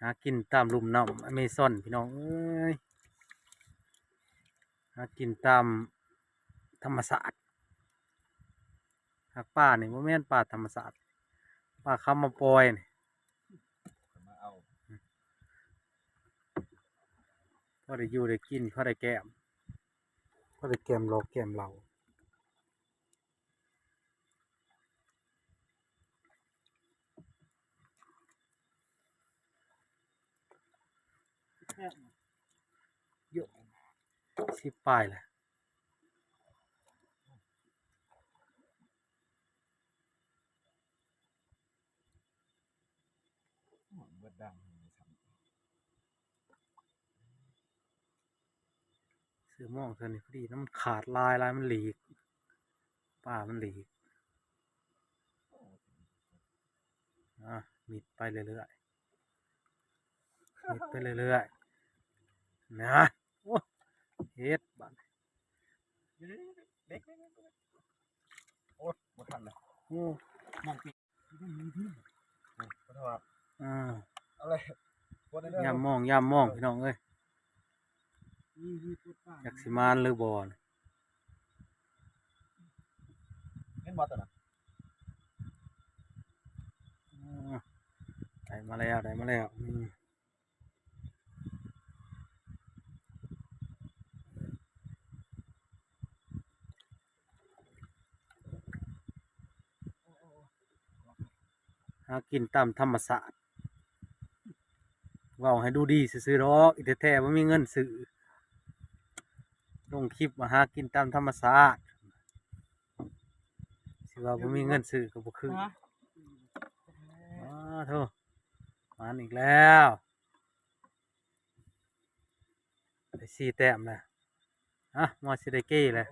ากินตามลุ่มน้ำอเมซอนพี่น้องเอ้ยหากินตามธรรมศาสตร์หากป่านี่โมเมนป่าธรรมศาสตร์ป่าคำมาปล่อยนี่พอได้อยู่ได้กินพอได้แก้มพอได้แก้มเราแก้มเราเยอะสิปลายแหละเสือม่วงเธอนี่พอดีน้ำมันขาดลายมันหลีกป่ามันหลีกมิดไปเรื่อยๆมิดไปเรื่อยๆนะโอ้เฮ็ดบ้านโอ้บ่ทันเลย โอ้ มองปิดขอโทษ อะไรย่ำมองพี่น้องเอ้ยอยากสิมานหรือบอล เล่นบอลตัวน่ะ ได้มาแล้วหากินตามธรรมศาสตร์ว่าให้ดูดีซื้อๆหรอกอีแท้ๆว่ามีเงินซื้อลงคลิปมาหากินตามธรรมศาสตร์สิว่าบ่มีเงินซื้อก็บ่คือโธ่มาอีกแล้วได้4 แต้มแล้วมอสิได้เก้เลย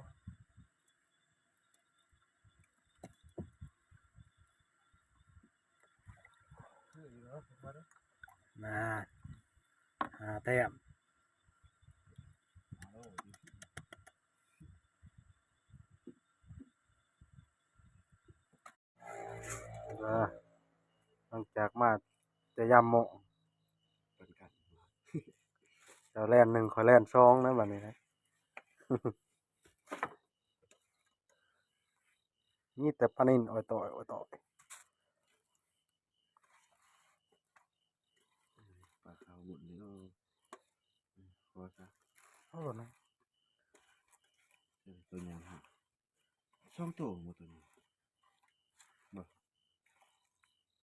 มา5 แต้มหลังจากมาจะยามโมงเจ้าแล่น1ข่อยแล่น2นะบัดนี้นะ นี่แต่ปลานิลอ่อยต่อยปลาขาวหมดนี่ก็พอซะ โอ้นะ ตัวใหญ่ฮะ2ตัวหมดตัวนี้